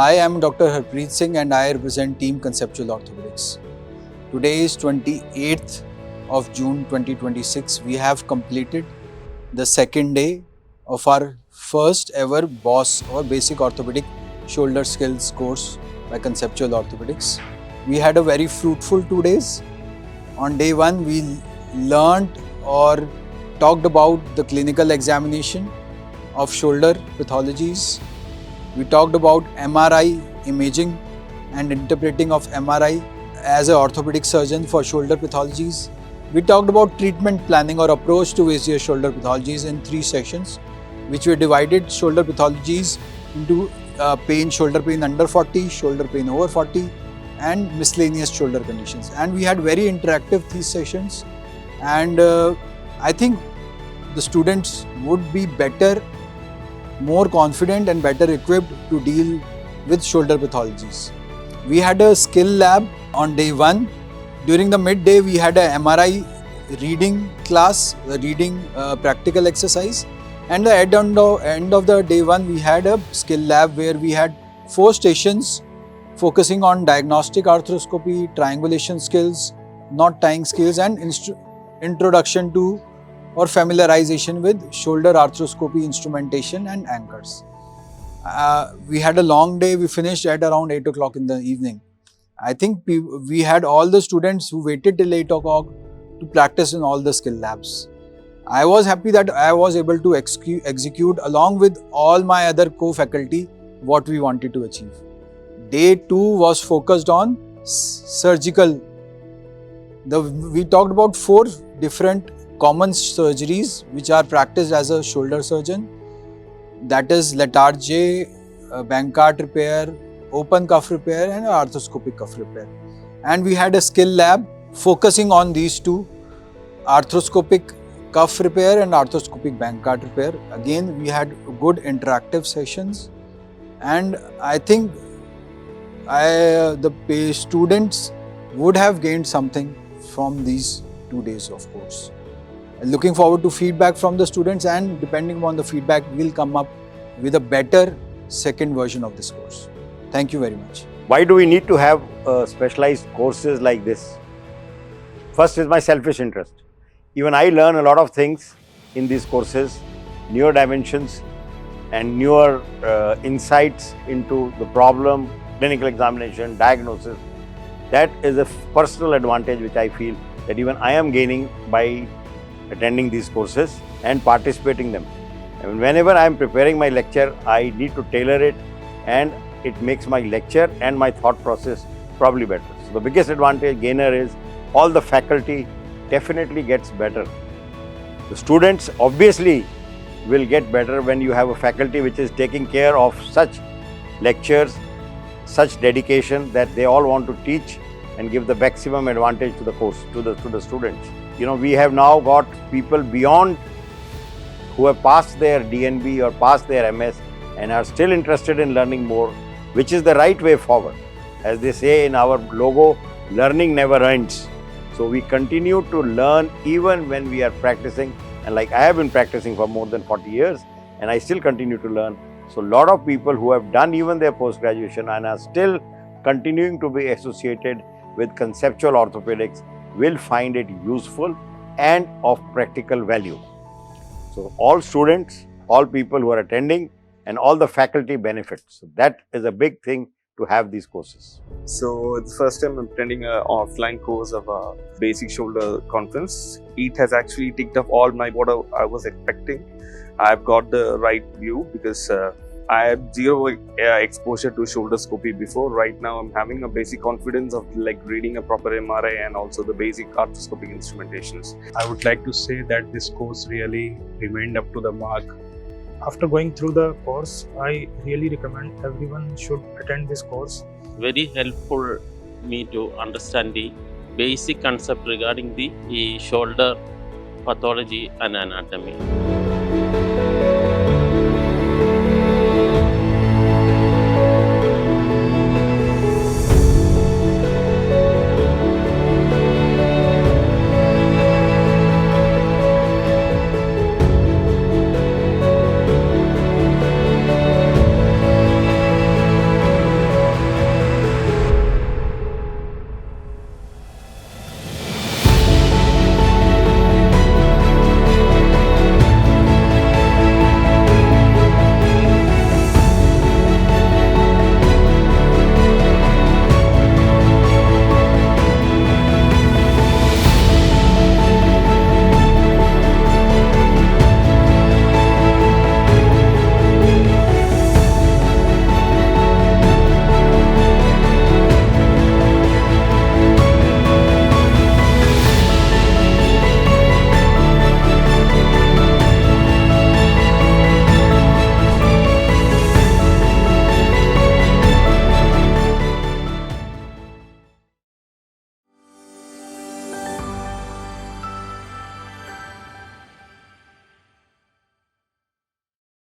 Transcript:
I am Dr. Harpreet Singh and I represent Team Conceptual Orthopedics. Today is 28th of June 2026. We have completed the second day of our first ever BOSS or Basic Orthopedic Shoulder Skills course by Conceptual Orthopedics. We had a very fruitful 2 days. On day 1, we learned or talked about the clinical examination of shoulder pathologies. We talked about MRI imaging and interpreting of MRI as an orthopedic surgeon for shoulder pathologies. We talked about treatment planning or approach to various shoulder pathologies in 3 sessions, which we divided shoulder pathologies into shoulder pain under 40, shoulder pain over 40, and miscellaneous shoulder conditions. And we had very interactive these sessions, and I think the students would be better, more confident and better equipped to deal with shoulder pathologies. We had a skill lab on day 1. During the midday, we had a MRI reading class, the reading practical exercise. And at the end of the day 1, we had a skill lab where we had 4 stations focusing on diagnostic arthroscopy, triangulation skills, knot tying skills, and introduction to or familiarization with shoulder arthroscopy instrumentation and anchors. We had a long day. We finished at around 8 o'clock in the evening. I think we had all the students who waited till 8 o'clock to practice in all the skill labs. I was happy that I was able to execute along with all my other co-faculty what we wanted to achieve. Day 2 was focused on surgical. We talked about 4 different common surgeries which are practiced as a shoulder surgeon. That is Letarge, Bankart repair, open cuff repair and arthroscopic cuff repair. And we had a skill lab focusing on these 2, arthroscopic cuff repair and arthroscopic Bankart repair. Again, we had good interactive sessions, and I think the students would have gained something from these 2 days of course. Looking forward to feedback from the students, and depending upon the feedback, we'll come up with a better second version of this course. Thank you very much. Why do we need to have specialized courses like this? First is my selfish interest. Even I learn a lot of things in these courses, newer dimensions and newer insights into the problem, clinical examination, diagnosis. That is a personal advantage which I feel that even I am gaining by attending these courses and participating in them. And whenever I am preparing my lecture, I need to tailor it, and it makes my lecture and my thought process probably better. So the biggest advantage gainer is all the faculty definitely gets better. The students obviously will get better when you have a faculty which is taking care of such lectures, such dedication that they all want to teach and give the maximum advantage to the course, to the students. You know, we have now got people beyond who have passed their DNB or passed their MS and are still interested in learning more, which is the right way forward. As they say in our logo, learning never ends. So we continue to learn even when we are practicing, and like I have been practicing for more than 40 years and I still continue to learn. So a lot of people who have done even their post-graduation and are still continuing to be associated with conceptual orthopedics will find it useful and of practical value. So all students, all people who are attending and all the faculty benefits. So that is a big thing to have these courses. So it's the first time I'm attending an offline course of a basic shoulder conference. It has actually ticked off all what I was expecting. I've got the right view because I had zero exposure to shoulderscopy before. Right now I'm having a basic confidence of like reading a proper MRI and also the basic arthroscopic instrumentations. I would like to say that this course really remained up to the mark. After going through the course, I really recommend everyone should attend this course. Very helpful me to understand the basic concept regarding the shoulder pathology and anatomy.